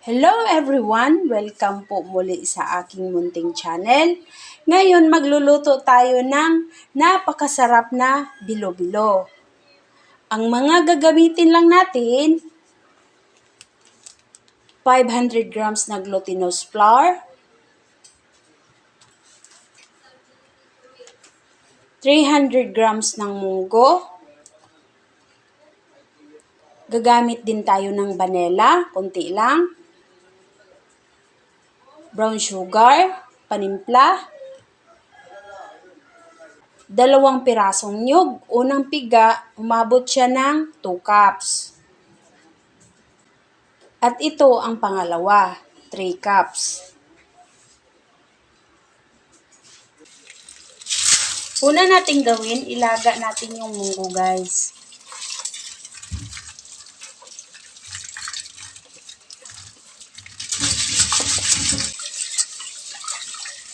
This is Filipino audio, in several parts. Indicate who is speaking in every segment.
Speaker 1: Hello everyone! Welcome po muli sa aking munting channel. Ngayon magluluto tayo ng napakasarap na bilo-bilo. Ang mga gagamitin lang natin, 500 grams na glutinous flour, 300 grams ng munggo, gagamit din tayo ng vanilla, konti lang, brown sugar, panimpla, 2 pirasong niyog. Unang piga, umabot siya ng 2 cups. At ito ang pangalawa, 3 cups. Una nating gawin, ilaga natin yung munggo guys.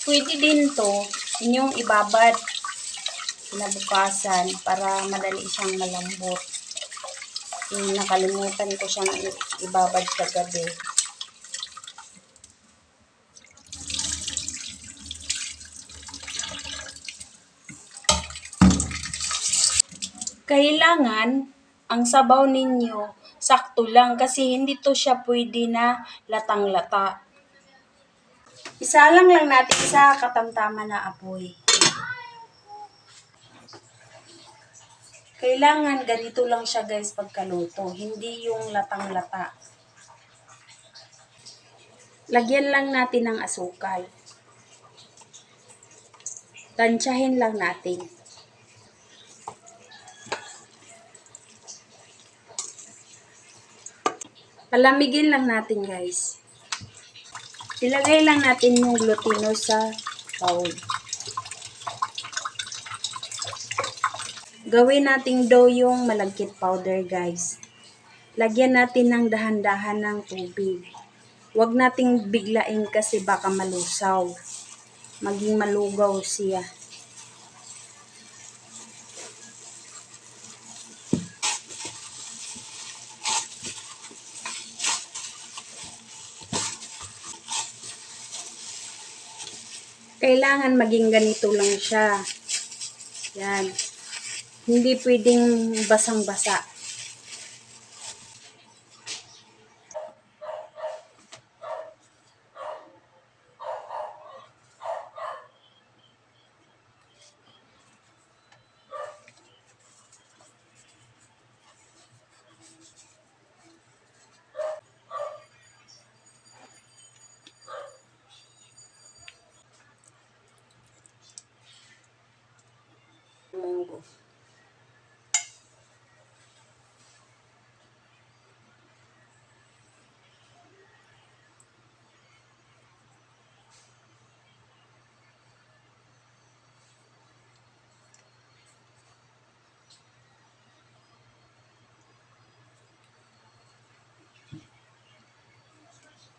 Speaker 1: Pwede din to inyong ibabad kinabukasan para madali siyang malambot. Nakalimutan ko siyang ibabad kagabi. Kailangan ang sabaw ninyo sakto lang kasi hindi to siya pwede na latang-lata. Isalang lang natin sa katamtaman na apoy. Kailangan ganito lang siya guys pagkaluto, hindi yung latang-lata. Lagyan lang natin ng asukal. Tansyahin lang natin. Palamigin lang natin guys. Ilagay lang natin yung glutinous sa bowl. Gawin nating dough yung malagkit powder guys. Lagyan natin ng dahan-dahan ng tubig. Huwag nating biglain kasi baka malusaw. Maging malugaw siya. Kailangan maging ganito lang siya. Yan. Hindi pwedeng basang-basa. Munggo.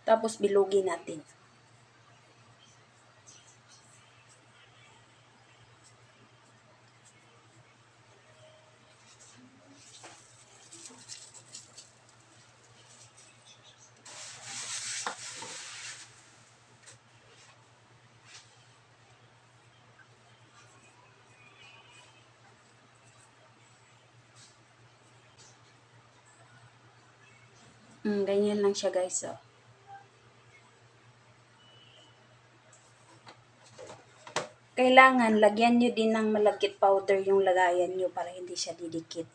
Speaker 1: Tapos bilugin natin. Ganyan lang siya guys. Oh. Kailangan lagyan nyo din ng malagkit powder yung lagayan nyo para hindi siya didikit.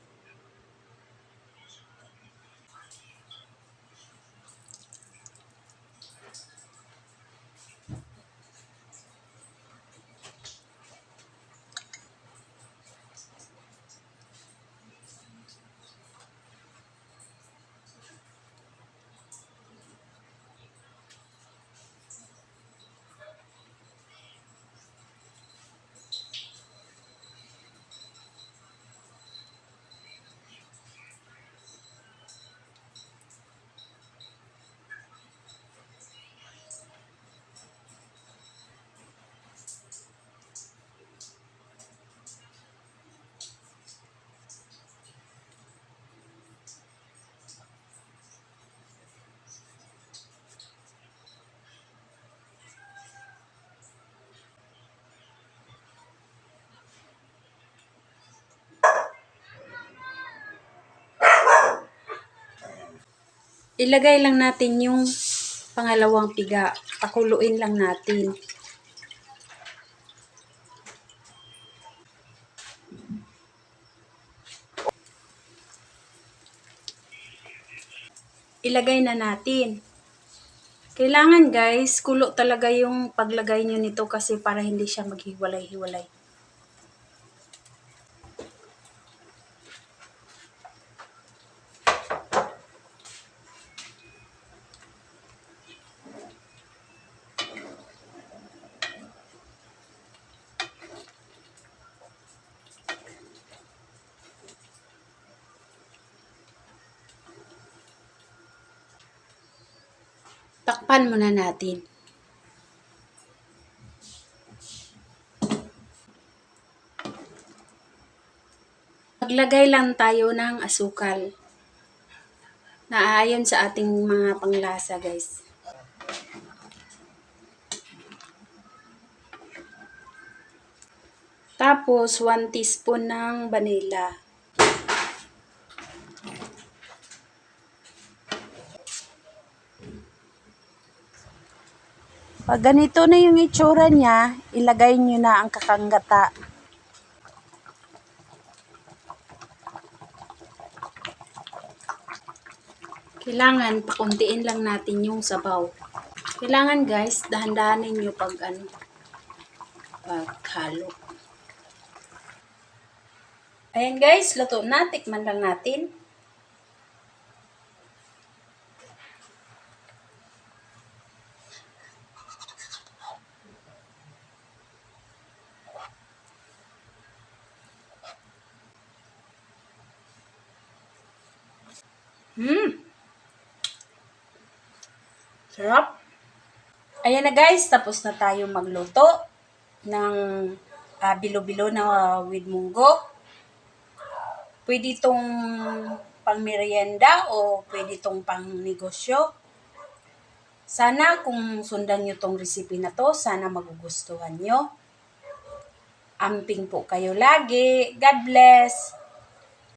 Speaker 1: Ilagay lang natin yung pangalawang piga. Pakuluin lang natin. Ilagay na natin. Kailangan guys, kulo talaga yung paglagay nyo nito kasi para hindi siya maghiwalay-hiwalay. Takpan muna natin. Maglagay lang tayo ng asukal na ayon sa ating mga panglasa guys. Tapos 1 teaspoon ng vanilla. Pag ganito na yung itsura niya, ilagay nyo na ang kakanggata. Kailangan pakuntiin lang natin yung sabaw. Kailangan guys, dahan-dahanin nyo paghalo. Ayan guys, luto na. Tikman lang natin. Sarap. Ayan na guys, tapos na tayo magluto ng bilo-bilo na with munggo. Pwede itong pang merienda o pwede itong pang negosyo. Sana kung sundan nyo tong recipe na to, sana magugustuhan nyo. Amping po kayo lagi. God bless!